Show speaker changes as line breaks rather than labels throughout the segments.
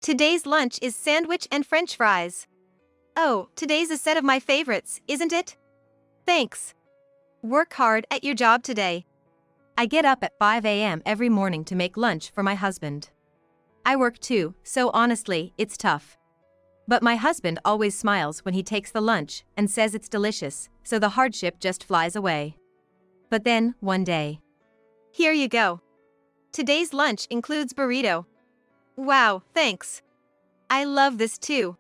Today's lunch is sandwich and french fries. Oh, today's a set of my favorites, isn't it? Thanks. Work hard at your job today. I get up at 5 a.m. every morning to make lunch for my husband. I work too, so honestly, it's tough. But my husband always smiles when he takes the lunch and says it's delicious, so the hardship just flies away. But then, one day. Here you go. Today's lunch includes burrito. Wow, thanks. I love this too.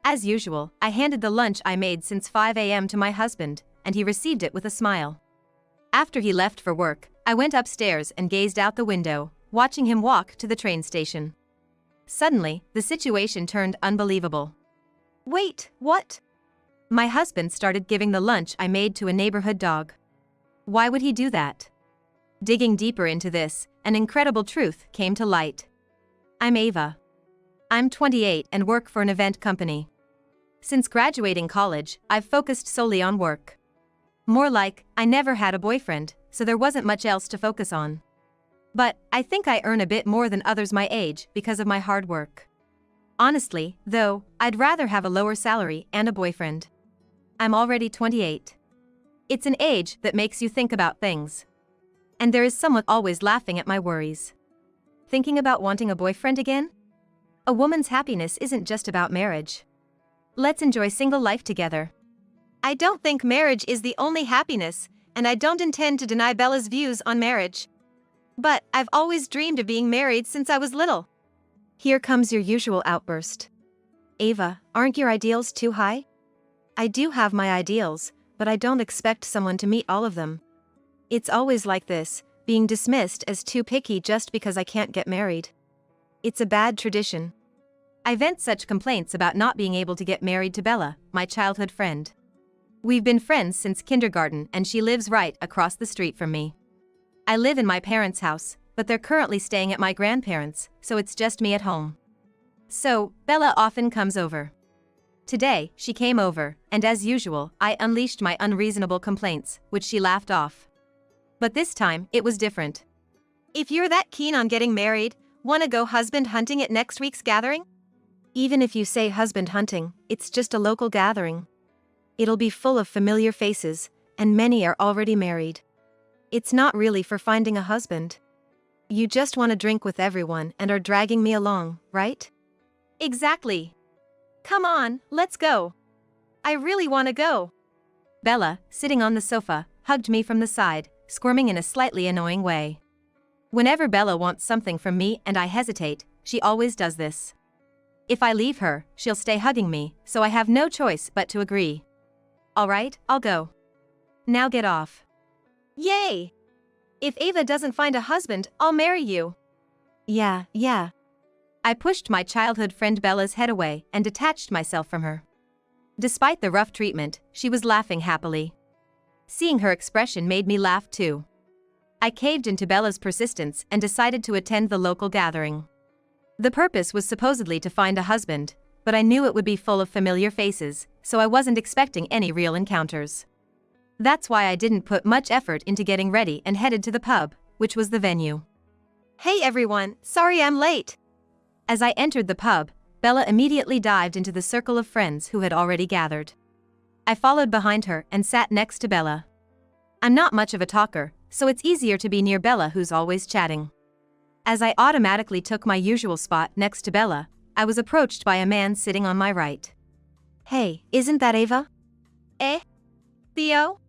As usual, I handed the lunch I made since 5 a.m. to my husband, and he received it with a smile. After he left for work, I went upstairs and gazed out the window, watching him walk to the train station. Suddenly, the situation turned unbelievable. Wait, what? My husband started giving the lunch I made to a neighborhood dog. Why would he do that? Digging deeper into this, an incredible truth came to light. I'm Ava. I'm 28 and work for an event company. Since graduating college, I've focused solely on work. More like, I never had a boyfriend, so there wasn't much else to focus on. But I think I earn a bit more than others my age because of my hard work. Honestly, though, I'd rather have a lower salary and a boyfriend. I'm already 28. It's an age that makes you think about things. And there is someone always laughing at my worries. Thinking about wanting a boyfriend again? A woman's happiness isn't just about marriage. Let's enjoy single life together. I don't think marriage is the only happiness, and I don't intend to deny Bella's views on marriage. But I've always dreamed of being married since I was little. Here comes your usual outburst. Ava, aren't your ideals too high? I do have my ideals, but I don't expect someone to meet all of them. It's always like this, being dismissed as too picky just because I can't get married. It's a bad tradition. I vent such complaints about not being able to get married to Bella, my childhood friend. We've been friends since kindergarten and she lives right across the street from me. I live in my parents' house, but they're currently staying at my grandparents', so it's just me at home. So, Bella often comes over. Today, she came over, and as usual, I unleashed my unreasonable complaints, which she laughed off. But this time, it was different. If you're that keen on getting married, wanna go husband hunting at next week's gathering? Even if you say husband hunting, it's just a local gathering. It'll be full of familiar faces, and many are already married. It's not really for finding a husband. You just want to drink with everyone and are dragging me along, right? Exactly. Come on, let's go. I really want to go. Bella, sitting on the sofa, hugged me from the side, squirming in a slightly annoying way. Whenever Bella wants something from me and I hesitate, she always does this. If I leave her, she'll stay hugging me, so I have no choice but to agree. All right, I'll go. Now get off. Yay! If Ava doesn't find a husband, I'll marry you. Yeah. I pushed my childhood friend Bella's head away and detached myself from her. Despite the rough treatment, she was laughing happily. Seeing her expression made me laugh too. I caved into Bella's persistence and decided to attend the local gathering. The purpose was supposedly to find a husband, but I knew it would be full of familiar faces, so I wasn't expecting any real encounters. That's why I didn't put much effort into getting ready and headed to the pub, which was the venue. Hey everyone, sorry I'm late. As I entered the pub, Bella immediately dived into the circle of friends who had already gathered. I followed behind her and sat next to Bella. I'm not much of a talker, so it's easier to be near Bella who's always chatting. As I automatically took my usual spot next to Bella, I was approached by a man sitting on my right. Hey, isn't that Ava? Theo?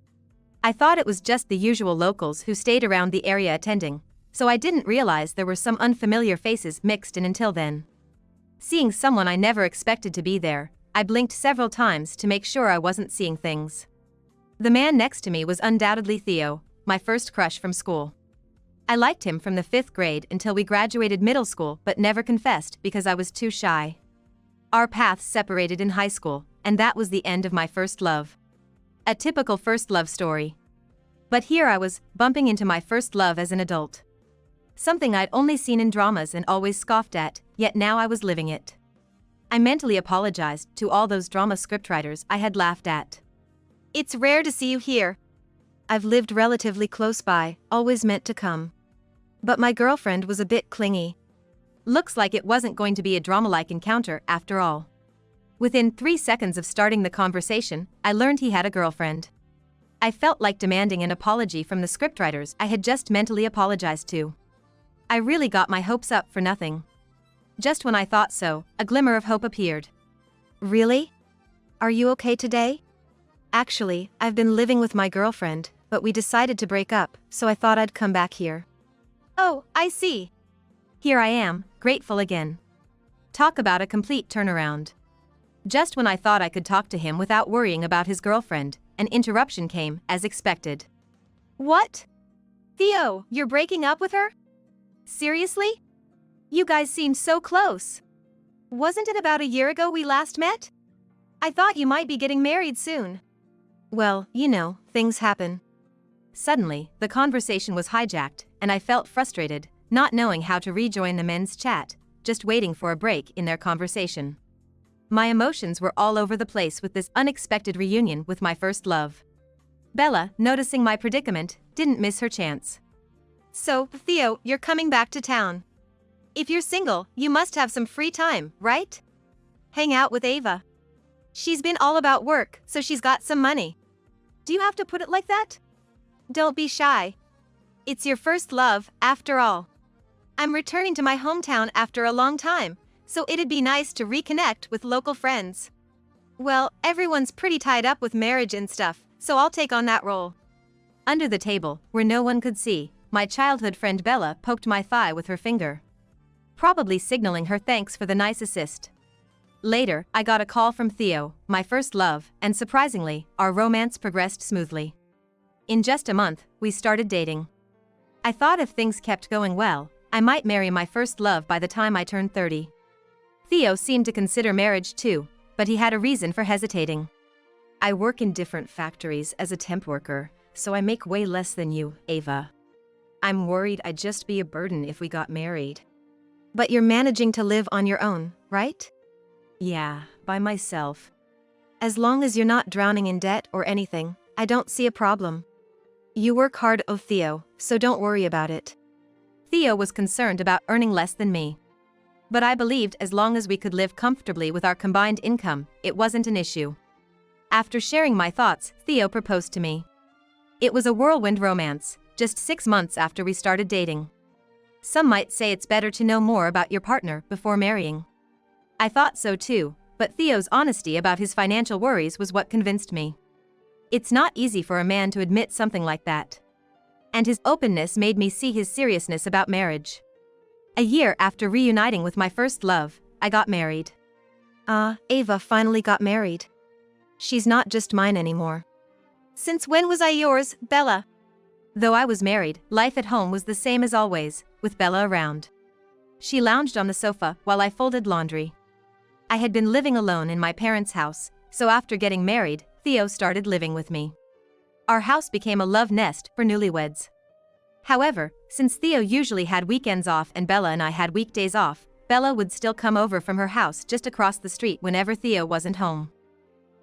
I thought it was just the usual locals who stayed around the area attending, so I didn't realize there were some unfamiliar faces mixed in until then. Seeing someone I never expected to be there, I blinked several times to make sure I wasn't seeing things. The man next to me was undoubtedly Theo, my first crush from school. I liked him from the 5th grade until we graduated middle school but never confessed because I was too shy. Our paths separated in high school, and that was the end of my first love. A typical first love story. But here I was, bumping into my first love as an adult. Something I'd only seen in dramas and always scoffed at, yet now I was living it. I mentally apologized to all those drama scriptwriters I had laughed at. It's rare to see you here. I've lived relatively close by, always meant to come. But my girlfriend was a bit clingy. Looks like it wasn't going to be a drama-like encounter after all. Within 3 seconds of starting the conversation, I learned he had a girlfriend. I felt like demanding an apology from the scriptwriters I had just mentally apologized to. I really got my hopes up for nothing. Just when I thought so, a glimmer of hope appeared. Really? Are you okay today? Actually, I've been living with my girlfriend, but we decided to break up, so I thought I'd come back here. Oh, I see. Here I am, grateful again. Talk about a complete turnaround. Just when I thought I could talk to him without worrying about his girlfriend, an interruption came, as expected. What? Theo, you're breaking up with her? Seriously? You guys seem so close. Wasn't it about a year ago we last met? I thought you might be getting married soon. Well, you know, things happen. Suddenly, the conversation was hijacked, and I felt frustrated, not knowing how to rejoin the men's chat, just waiting for a break in their conversation. My emotions were all over the place with this unexpected reunion with my first love. Bella, noticing my predicament, didn't miss her chance. So, Theo, you're coming back to town. If you're single, you must have some free time, right? Hang out with Ava. She's been all about work, so she's got some money. Do you have to put it like that? Don't be shy. It's your first love, after all. I'm returning to my hometown after a long time, so it'd be nice to reconnect with local friends. Well, everyone's pretty tied up with marriage and stuff, so I'll take on that role. Under the table, where no one could see, my childhood friend Bella poked my thigh with her finger, probably signaling her thanks for the nice assist. Later, I got a call from Theo, my first love, and surprisingly, our romance progressed smoothly. In just a month, we started dating. I thought if things kept going well, I might marry my first love by the time I turned 30. Theo seemed to consider marriage too, but he had a reason for hesitating. I work in different factories as a temp worker, so I make way less than you, Ava. I'm worried I'd just be a burden if we got married. But you're managing to live on your own, right? Yeah, by myself. As long as you're not drowning in debt or anything, I don't see a problem. You work hard, oh Theo, so don't worry about it. Theo was concerned about earning less than me. But I believed as long as we could live comfortably with our combined income, it wasn't an issue. After sharing my thoughts, Theo proposed to me. It was a whirlwind romance, just 6 months after we started dating. Some might say it's better to know more about your partner before marrying. I thought so too, but Theo's honesty about his financial worries was what convinced me. It's not easy for a man to admit something like that. And his openness made me see his seriousness about marriage. A year after reuniting with my first love, I got married. Ava finally got married. She's not just mine anymore. Since when was I yours, Bella? Though I was married, life at home was the same as always, with Bella around. She lounged on the sofa while I folded laundry. I had been living alone in my parents' house, so after getting married, Theo started living with me. Our house became a love nest for newlyweds. However, since Theo usually had weekends off and Bella and I had weekdays off, Bella would still come over from her house just across the street whenever Theo wasn't home.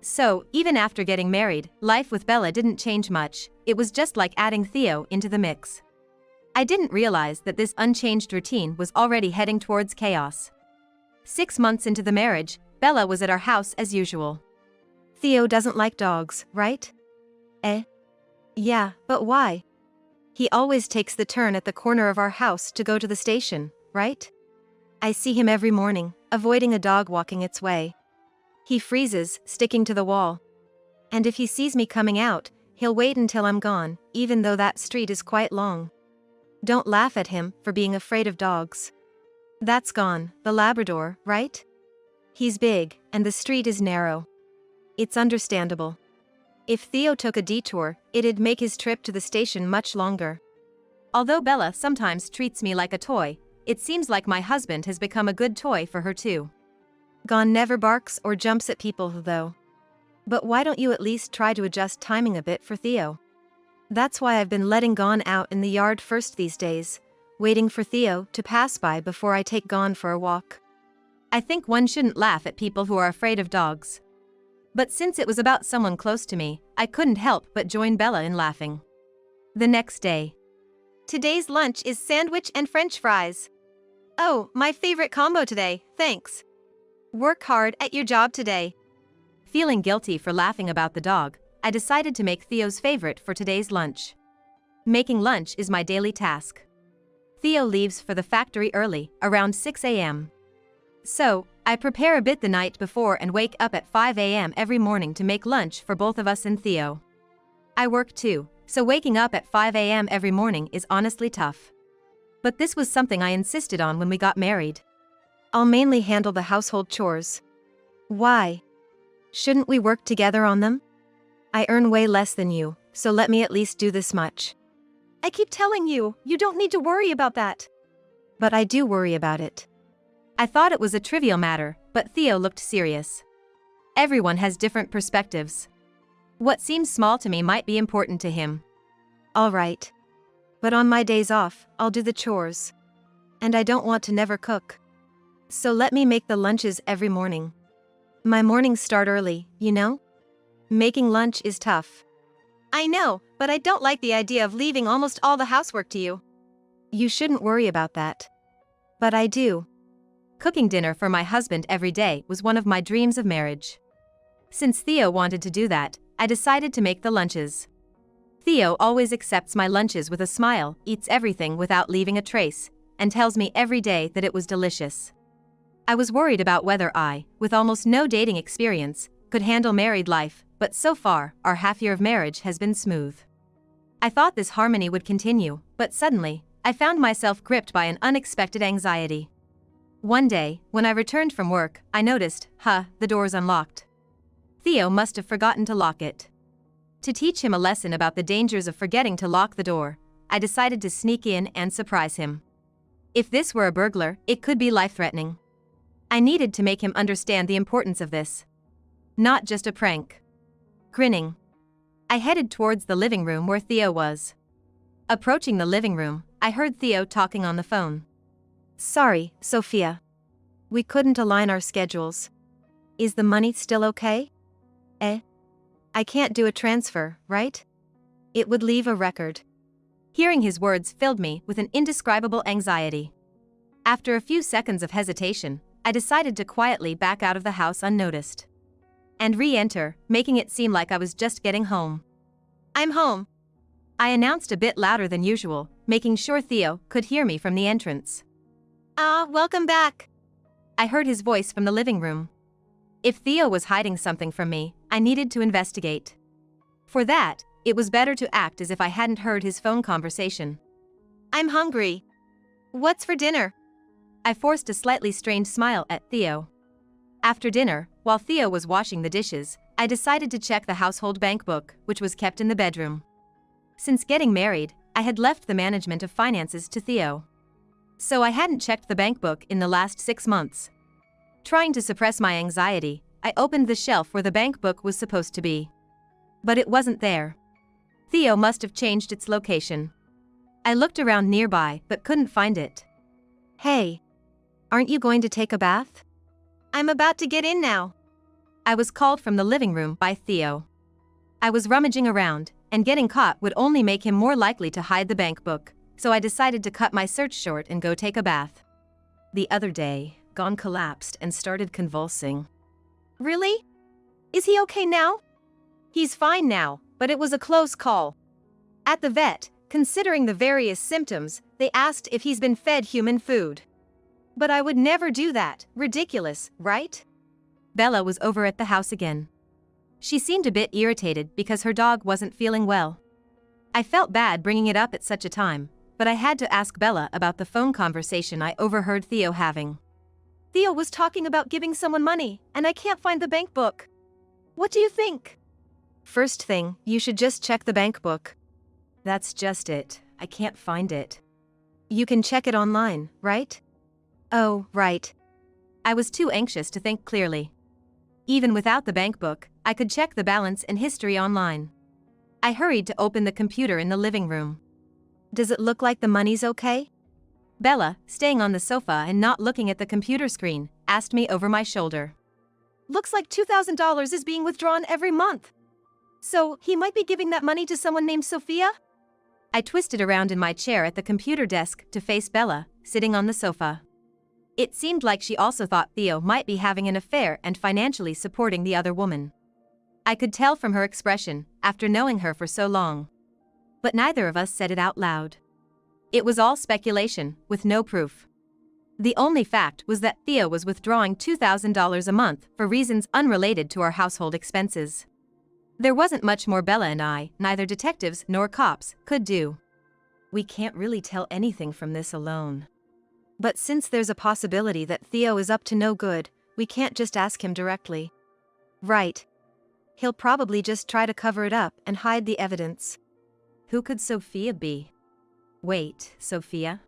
So, even after getting married, life with Bella didn't change much. It was just like adding Theo into the mix. I didn't realize that this unchanged routine was already heading towards chaos. 6 months into the marriage, Bella was at our house as usual. Theo doesn't like dogs, right? Yeah, but why? He always takes the turn at the corner of our house to go to the station, right? I see him every morning, avoiding a dog walking its way. He freezes, sticking to the wall. And if he sees me coming out, he'll wait until I'm gone, even though that street is quite long. Don't laugh at him for being afraid of dogs. That's Gone, the Labrador, right? He's big, and the street is narrow. It's understandable. If Theo took a detour, it'd make his trip to the station much longer. Although Bella sometimes treats me like a toy, it seems like my husband has become a good toy for her too. Gone never barks or jumps at people though. But why don't you at least try to adjust timing a bit for Theo? That's why I've been letting Gone out in the yard first these days, waiting for Theo to pass by before I take Gone for a walk. I think one shouldn't laugh at people who are afraid of dogs. But since it was about someone close to me, I couldn't help but join Bella in laughing. The next day. Today's lunch is sandwich and French fries. Oh, my favorite combo today, thanks. Work hard at your job today. Feeling guilty for laughing about the dog, I decided to make Theo's favorite for today's lunch. Making lunch is my daily task. Theo leaves for the factory early, around 6 a.m. So, I prepare a bit the night before and wake up at 5 a.m. every morning to make lunch for both of us and Theo. I work too, so waking up at 5 a.m. every morning is honestly tough. But this was something I insisted on when we got married. I'll mainly handle the household chores. Why? Shouldn't we work together on them? I earn way less than you, so let me at least do this much. I keep telling you, you don't need to worry about that. But I do worry about it. I thought it was a trivial matter, but Theo looked serious. Everyone has different perspectives. What seems small to me might be important to him. All right. But on my days off, I'll do the chores. And I don't want to never cook. So let me make the lunches every morning. My mornings start early, you know? Making lunch is tough. I know, but I don't like the idea of leaving almost all the housework to you. You shouldn't worry about that. But I do. Cooking dinner for my husband every day was one of my dreams of marriage. Since Theo wanted to do that, I decided to make the lunches. Theo always accepts my lunches with a smile, eats everything without leaving a trace, and tells me every day that it was delicious. I was worried about whether I, with almost no dating experience, could handle married life, but so far, our half-year of marriage has been smooth. I thought this harmony would continue, but suddenly, I found myself gripped by an unexpected anxiety. One day, when I returned from work, I noticed, the door's unlocked. Theo must have forgotten to lock it. To teach him a lesson about the dangers of forgetting to lock the door, I decided to sneak in and surprise him. If this were a burglar, it could be life-threatening. I needed to make him understand the importance of this. Not just a prank. Grinning, I headed towards the living room where Theo was. Approaching the living room, I heard Theo talking on the phone. Sorry, Sophia. We couldn't align our schedules. Is the money still okay? I can't do a transfer, right? It would leave a record. Hearing his words filled me with an indescribable anxiety. After a few seconds of hesitation, I decided to quietly back out of the house unnoticed. And re-enter, making it seem like I was just getting home. I'm home. I announced a bit louder than usual, making sure Theo could hear me from the entrance. Welcome back. I heard his voice from the living room. If Theo was hiding something from me, I needed to investigate. For that, it was better to act as if I hadn't heard his phone conversation. I'm hungry. What's for dinner? I forced a slightly strained smile at Theo. After dinner, while Theo was washing the dishes, I decided to check the household bank book, which was kept in the bedroom. Since getting married, I had left the management of finances to Theo. So I hadn't checked the bank book in the last 6 months. Trying to suppress my anxiety, I opened the shelf where the bank book was supposed to be. But it wasn't there. Theo must have changed its location. I looked around nearby but couldn't find it. Hey, aren't you going to take a bath? I'm about to get in now. I was called from the living room by Theo. I was rummaging around, and getting caught would only make him more likely to hide the bank book, so I decided to cut my search short and go take a bath. The other day, Gon collapsed and started convulsing. Really? Is he okay now? He's fine now, but it was a close call. At the vet, considering the various symptoms, they asked if he's been fed human food. But I would never do that, ridiculous, right? Bella was over at the house again. She seemed a bit irritated because her dog wasn't feeling well. I felt bad bringing it up at such a time, but I had to ask Bella about the phone conversation I overheard Theo having. Theo was talking about giving someone money, and I can't find the bank book. What do you think? First thing, you should just check the bank book. That's just it, I can't find it. You can check it online, right? Oh, right. I was too anxious to think clearly. Even without the bank book, I could check the balance and history online. I hurried to open the computer in the living room. Does it look like the money's okay? Bella, staying on the sofa and not looking at the computer screen, asked me over my shoulder. Looks like $2,000 is being withdrawn every month. So, he might be giving that money to someone named Sophia? I twisted around in my chair at the computer desk to face Bella, sitting on the sofa. It seemed like she also thought Theo might be having an affair and financially supporting the other woman. I could tell from her expression, after knowing her for so long. But neither of us said it out loud. It was all speculation, with no proof. The only fact was that Theo was withdrawing $2,000 a month for reasons unrelated to our household expenses. There wasn't much more Bella and I, neither detectives nor cops, could do. We can't really tell anything from this alone. But since there's a possibility that Theo is up to no good, we can't just ask him directly. Right. He'll probably just try to cover it up and hide the evidence. Who could Sophia be? Wait, Sophia?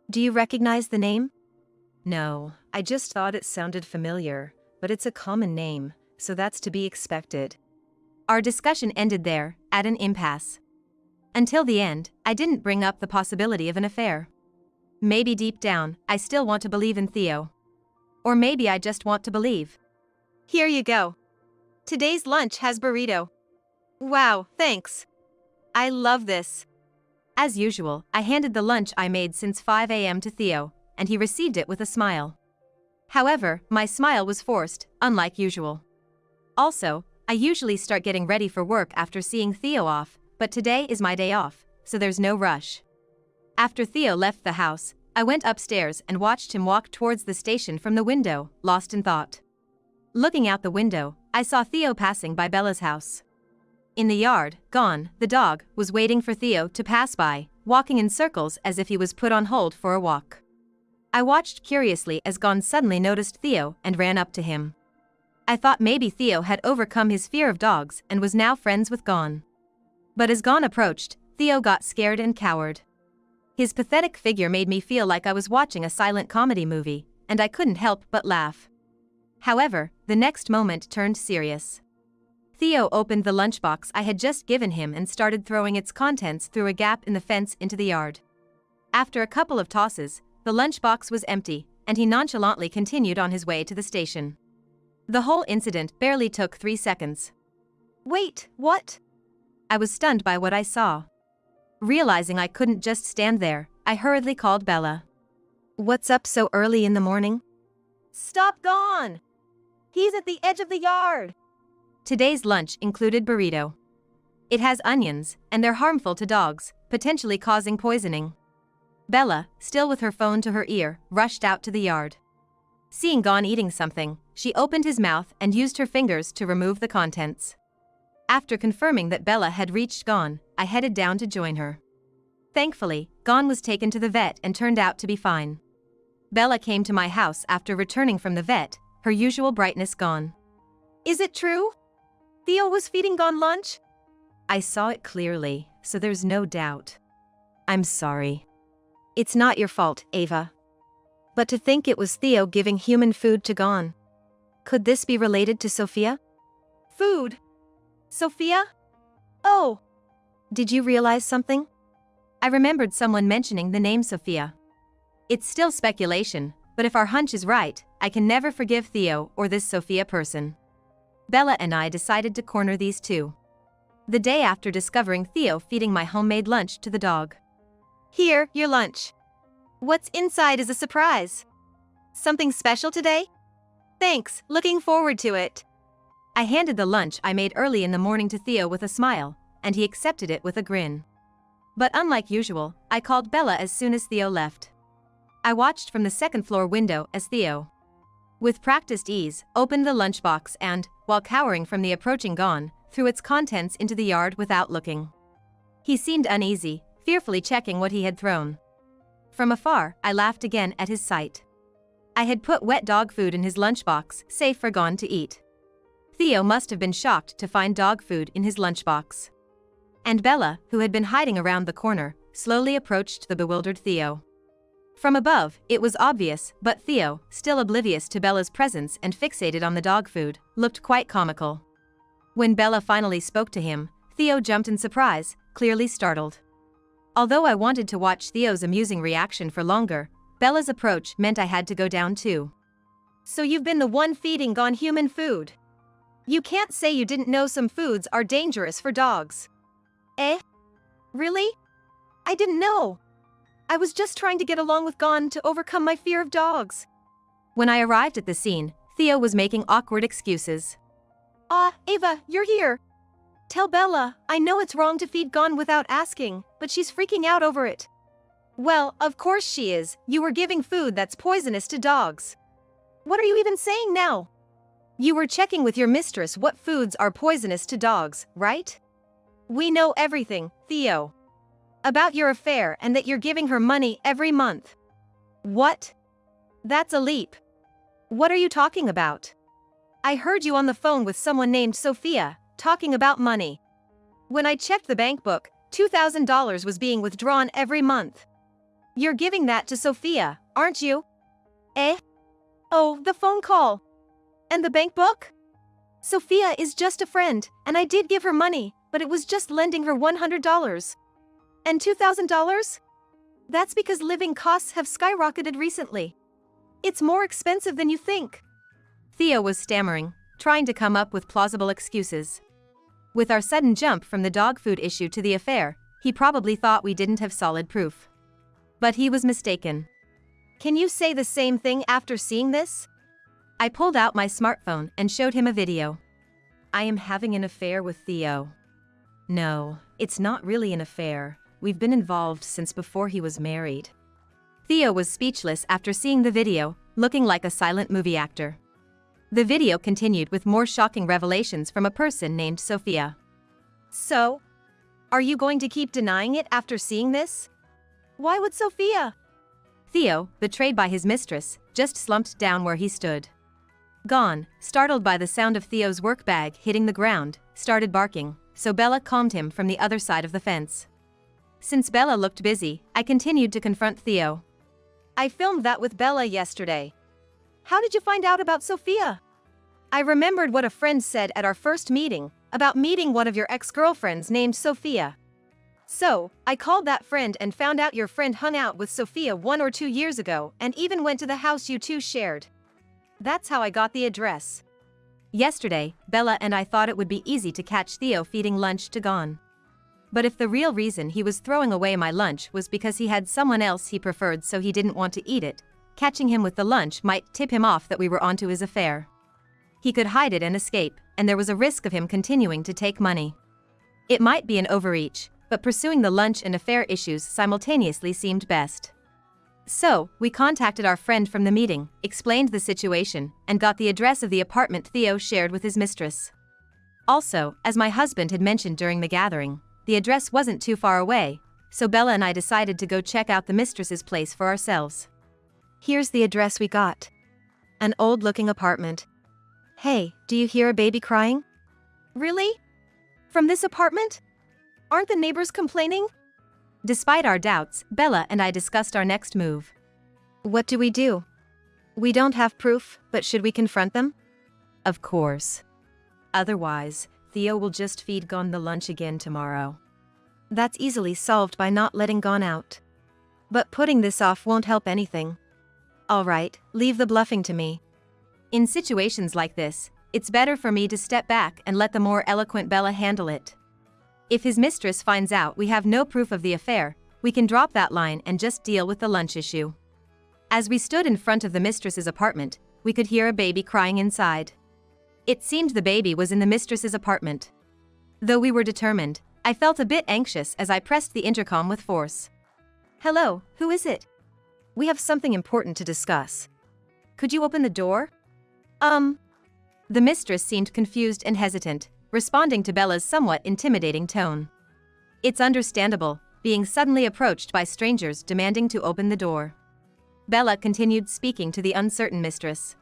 Do you recognize the name? No, I just thought it sounded familiar, but it's a common name, so that's to be expected. Our discussion ended there, at an impasse. Until the end, I didn't bring up the possibility of an affair. Maybe deep down, I still want to believe in Theo. Or maybe I just want to believe. Here you go. Today's lunch has burrito. Wow, thanks. I love this. As usual, I handed the lunch I made since 5 a.m. to Theo, and he received it with a smile. However, my smile was forced, unlike usual. Also, I usually start getting ready for work after seeing Theo off, but today is my day off, so there's no rush. After Theo left the house, I went upstairs and watched him walk towards the station from the window, lost in thought. Looking out the window, I saw Theo passing by Bella's house. In the yard, Gon, the dog, was waiting for Theo to pass by, walking in circles as if he was put on hold for a walk. I watched curiously as Gon suddenly noticed Theo and ran up to him. I thought maybe Theo had overcome his fear of dogs and was now friends with Gon. But as Gon approached, Theo got scared and cowered. His pathetic figure made me feel like I was watching a silent comedy movie, and I couldn't help but laugh. However, the next moment turned serious. Theo opened the lunchbox I had just given him and started throwing its contents through a gap in the fence into the yard. After a couple of tosses, the lunchbox was empty, and he nonchalantly continued on his way to the station. The whole incident barely took 3 seconds. Wait, what? I was stunned by what I saw. Realizing I couldn't just stand there, I hurriedly called Bella. What's up so early in the morning? Stop, Gon! He's at the edge of the yard! Today's lunch included burrito. It has onions, and they're harmful to dogs, potentially causing poisoning. Bella, still with her phone to her ear, rushed out to the yard. Seeing Gon eating something, she opened his mouth and used her fingers to remove the contents. After confirming that Bella had reached Gon, I headed down to join her. Thankfully, Gon was taken to the vet and turned out to be fine. Bella came to my house after returning from the vet, her usual brightness gone. Is it true? Theo was feeding Gon lunch? I saw it clearly, so there's no doubt. I'm sorry. It's not your fault, Ava. But to think it was Theo giving human food to Gon. Could this be related to Sophia? Food? Sophia? Oh! Did you realize something? I remembered someone mentioning the name Sophia. It's still speculation, but if our hunch is right, I can never forgive Theo or this Sophia person. Bella and I decided to corner these two. The day after discovering Theo feeding my homemade lunch to the dog. Here, your lunch. What's inside is a surprise. Something special today? Thanks, looking forward to it. I handed the lunch I made early in the morning to Theo with a smile, and he accepted it with a grin. But unlike usual, I called Bella as soon as Theo left. I watched from the second-floor window as Theo, with practiced ease, opened the lunchbox and, while cowering from the approaching Gon, threw its contents into the yard without looking. He seemed uneasy, fearfully checking what he had thrown. From afar, I laughed again at his sight. I had put wet dog food in his lunchbox, safe for Gon to eat. Theo must have been shocked to find dog food in his lunchbox. And Bella, who had been hiding around the corner, slowly approached the bewildered Theo. From above, it was obvious, but Theo, still oblivious to Bella's presence and fixated on the dog food, looked quite comical. When Bella finally spoke to him, Theo jumped in surprise, clearly startled. Although I wanted to watch Theo's amusing reaction for longer, Bella's approach meant I had to go down too. So you've been the one feeding Gon human food? You can't say you didn't know some foods are dangerous for dogs. Eh? Really? I didn't know. I was just trying to get along with Gon to overcome my fear of dogs. When I arrived at the scene, Theo was making awkward excuses. Ava, you're here. Tell Bella, I know it's wrong to feed Gon without asking, but she's freaking out over it. Well, of course she is. You were giving food that's poisonous to dogs. What are you even saying now? You were checking with your mistress what foods are poisonous to dogs, right? We know everything, Theo. About your affair and that you're giving her money every month. What? That's a leap. What are you talking about? I heard you on the phone with someone named Sophia, talking about money. When I checked the bank book, $2,000 was being withdrawn every month. You're giving that to Sophia, aren't you? Eh? Oh, the phone call. And the bank book? Sophia is just a friend, and I did give her money, but it was just lending her $100. And $2,000? That's because living costs have skyrocketed recently. It's more expensive than you think. Theo was stammering, trying to come up with plausible excuses. With our sudden jump from the dog food issue to the affair, he probably thought we didn't have solid proof. But he was mistaken. Can you say the same thing after seeing this? I pulled out my smartphone and showed him a video. I am having an affair with Theo. No, it's not really an affair. We've been involved since before he was married. Theo was speechless after seeing the video, looking like a silent movie actor. The video continued with more shocking revelations from a person named Sophia. So, are you going to keep denying it after seeing this? Why would Sophia? Theo, betrayed by his mistress, just slumped down where he stood. Gon, startled by the sound of Theo's work bag hitting the ground, started barking, so Bella calmed him from the other side of the fence. Since Bella looked busy, I continued to confront Theo. I filmed that with Bella yesterday. How did you find out about Sophia? I remembered what a friend said at our first meeting, about meeting one of your ex-girlfriends named Sophia. So, I called that friend and found out your friend hung out with Sophia 1 or 2 years ago and even went to the house you two shared. That's how I got the address. Yesterday, Bella and I thought it would be easy to catch Theo feeding lunch to Gon. But if the real reason he was throwing away my lunch was because he had someone else he preferred so he didn't want to eat it, catching him with the lunch might tip him off that we were onto his affair. He could hide it and escape, and there was a risk of him continuing to take money. It might be an overreach, but pursuing the lunch and affair issues simultaneously seemed best. So, we contacted our friend from the meeting, explained the situation, and got the address of the apartment Theo shared with his mistress. Also, as my husband had mentioned during the gathering, the address wasn't too far away, so Bella and I decided to go check out the mistress's place for ourselves. Here's the address we got. An old-looking apartment. Hey, do you hear a baby crying? Really? From this apartment? Aren't the neighbors complaining? Despite our doubts, Bella and I discussed our next move. What do? We don't have proof, but should we confront them? Of course. Otherwise, Theo will just feed Gon the lunch again tomorrow. That's easily solved by not letting Gon out. But putting this off won't help anything. Alright, leave the bluffing to me. In situations like this, it's better for me to step back and let the more eloquent Bella handle it. If his mistress finds out we have no proof of the affair, we can drop that line and just deal with the lunch issue. As we stood in front of the mistress's apartment, we could hear a baby crying inside. It seemed the baby was in the mistress's apartment. Though we were determined, I felt a bit anxious as I pressed the intercom with force. Hello, who is it? We have something important to discuss. Could you open the door? The mistress seemed confused and hesitant, responding to Bella's somewhat intimidating tone. It's understandable, being suddenly approached by strangers demanding to open the door. Bella continued speaking to the uncertain mistress.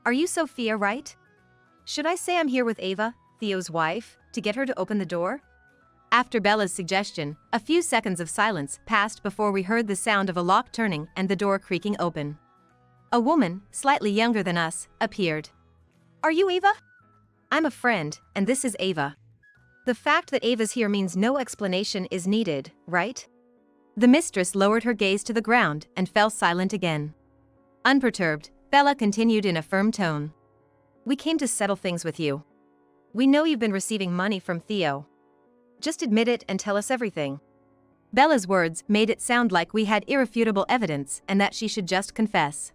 Are you Sophia, right? Should I say I'm here with Ava, Theo's wife, to get her to open the door? After Bella's suggestion, a few seconds of silence passed before we heard the sound of a lock turning and the door creaking open. A woman, slightly younger than us, appeared. Are you Ava? I'm a friend, and this is Ava. The fact that Ava's here means no explanation is needed, right? The mistress lowered her gaze to the ground and fell silent again. Unperturbed, Bella continued in a firm tone. We came to settle things with you. We know you've been receiving money from Theo. Just admit it and tell us everything. Bella's words made it sound like we had irrefutable evidence and that she should just confess.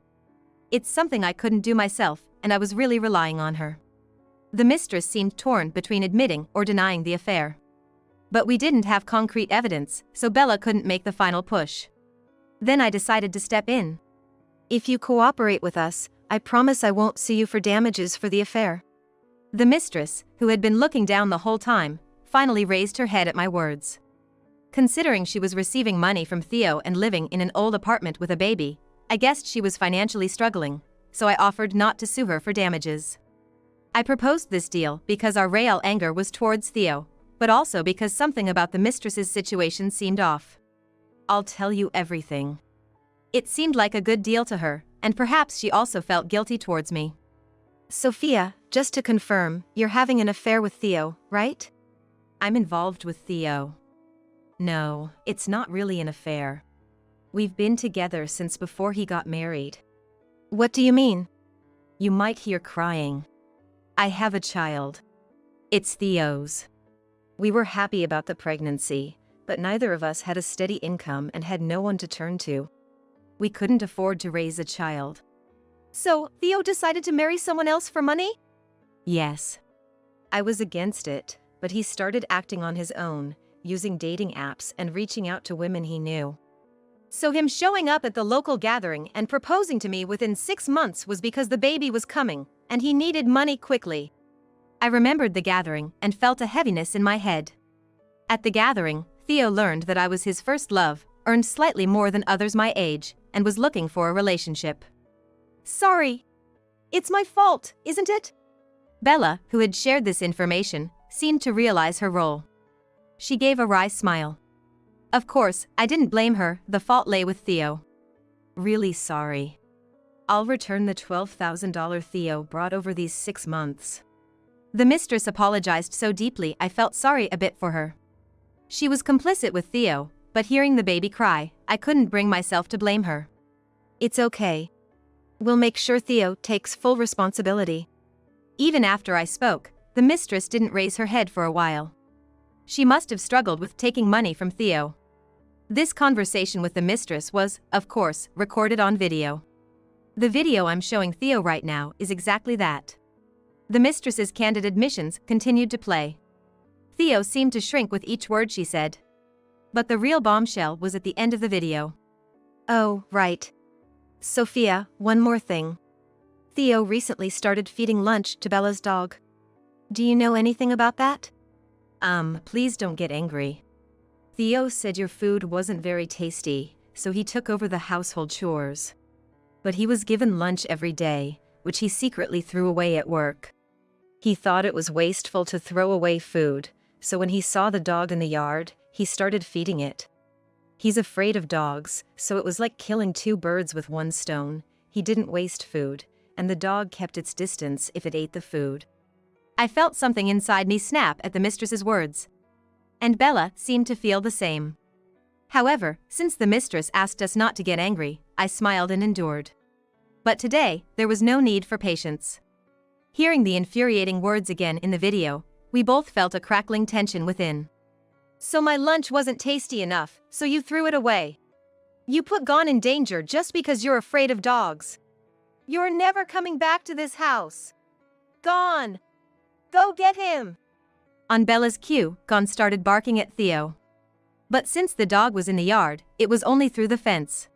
It's something I couldn't do myself, and I was really relying on her. The mistress seemed torn between admitting or denying the affair. But we didn't have concrete evidence, so Bella couldn't make the final push. Then I decided to step in. If you cooperate with us, I promise I won't sue you for damages for the affair. The mistress, who had been looking down the whole time, finally raised her head at my words. Considering she was receiving money from Theo and living in an old apartment with a baby, I guessed she was financially struggling, so I offered not to sue her for damages. I proposed this deal because our real anger was towards Theo, but also because something about the mistress's situation seemed off. I'll tell you everything. It seemed like a good deal to her, and perhaps she also felt guilty towards me. Sophia, just to confirm, you're having an affair with Theo, right? I'm involved with Theo. No, it's not really an affair. We've been together since before he got married. What do you mean? You might hear crying. I have a child. It's Theo's. We were happy about the pregnancy, but neither of us had a steady income and had no one to turn to. We couldn't afford to raise a child. So, Theo decided to marry someone else for money? Yes. I was against it, but he started acting on his own, using dating apps and reaching out to women he knew. So him showing up at the local gathering and proposing to me within 6 months was because the baby was coming, and he needed money quickly. I remembered the gathering and felt a heaviness in my head. At the gathering, Theo learned that I was his first love, earned slightly more than others my age, and was looking for a relationship. Sorry. It's my fault, isn't it? Bella, who had shared this information, seemed to realize her role. She gave a wry smile. Of course, I didn't blame her, the fault lay with Theo. Really sorry. I'll return the $12,000 Theo brought over these 6 months. The mistress apologized so deeply I felt sorry a bit for her. She was complicit with Theo, but hearing the baby cry, I couldn't bring myself to blame her. It's okay. We'll make sure Theo takes full responsibility. Even after I spoke, the mistress didn't raise her head for a while. She must have struggled with taking money from Theo. This conversation with the mistress was, of course, recorded on video. The video I'm showing Theo right now is exactly that. The mistress's candid admissions continued to play. Theo seemed to shrink with each word she said. But the real bombshell was at the end of the video. Oh, right. Sophia, one more thing. Theo recently started feeding lunch to Bella's dog. Do you know anything about that? Please don't get angry. Theo said your food wasn't very tasty, so he took over the household chores. But he was given lunch every day, which he secretly threw away at work. He thought it was wasteful to throw away food, so when he saw the dog in the yard, he started feeding it. He's afraid of dogs, so it was like killing 2 birds with 1 stone. He didn't waste food, and the dog kept its distance if it ate the food. I felt something inside me snap at the mistress's words. And Bella seemed to feel the same. However, since the mistress asked us not to get angry, I smiled and endured. But today, there was no need for patience. Hearing the infuriating words again in the video, we both felt a crackling tension within. So my lunch wasn't tasty enough, so you threw it away. You put Gon in danger just because you're afraid of dogs. You're never coming back to this house. Gon! Go get him! On Bella's cue, Gon started barking at Theo. But since the dog was in the yard, it was only through the fence.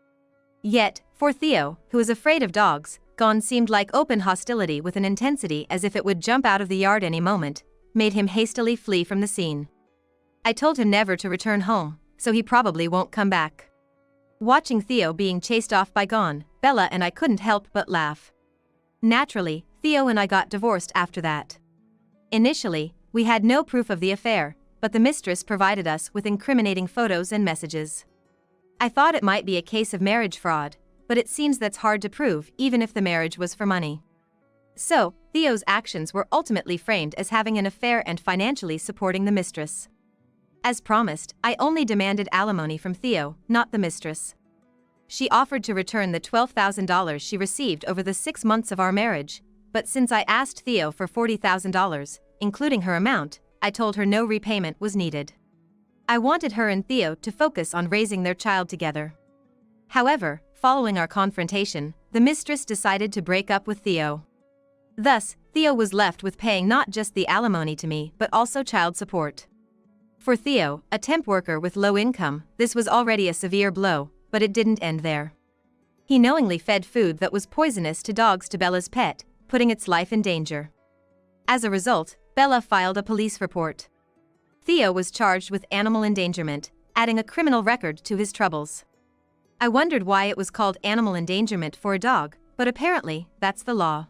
Yet, for Theo, who is afraid of dogs, Gon seemed like open hostility with an intensity as if it would jump out of the yard any moment, made him hastily flee from the scene. I told him never to return home, so he probably won't come back. Watching Theo being chased off by Gon, Bella and I couldn't help but laugh. Naturally, Theo and I got divorced after that. Initially, we had no proof of the affair, but the mistress provided us with incriminating photos and messages. I thought it might be a case of marriage fraud, but it seems that's hard to prove even if the marriage was for money. So, Theo's actions were ultimately framed as having an affair and financially supporting the mistress. As promised, I only demanded alimony from Theo, not the mistress. She offered to return the $12,000 she received over the 6 months of our marriage, but since I asked Theo for $40,000, including her amount, I told her no repayment was needed. I wanted her and Theo to focus on raising their child together. However, following our confrontation, the mistress decided to break up with Theo. Thus, Theo was left with paying not just the alimony to me but also child support. For Theo, a temp worker with low income, this was already a severe blow, but it didn't end there. He knowingly fed food that was poisonous to dogs to Bella's pet, putting its life in danger. As a result, Bella filed a police report. Theo was charged with animal endangerment, adding a criminal record to his troubles. I wondered why it was called animal endangerment for a dog, but apparently, that's the law.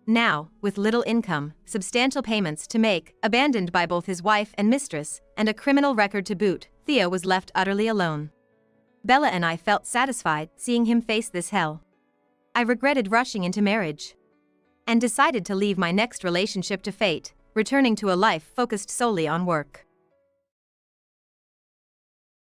Now, with little income, substantial payments to make, abandoned by both his wife and mistress, and a criminal record to boot, Theo was left utterly alone. Bella and I felt satisfied seeing him face this hell. I regretted rushing into marriage and decided to leave my next relationship to fate, returning to a life focused solely on work.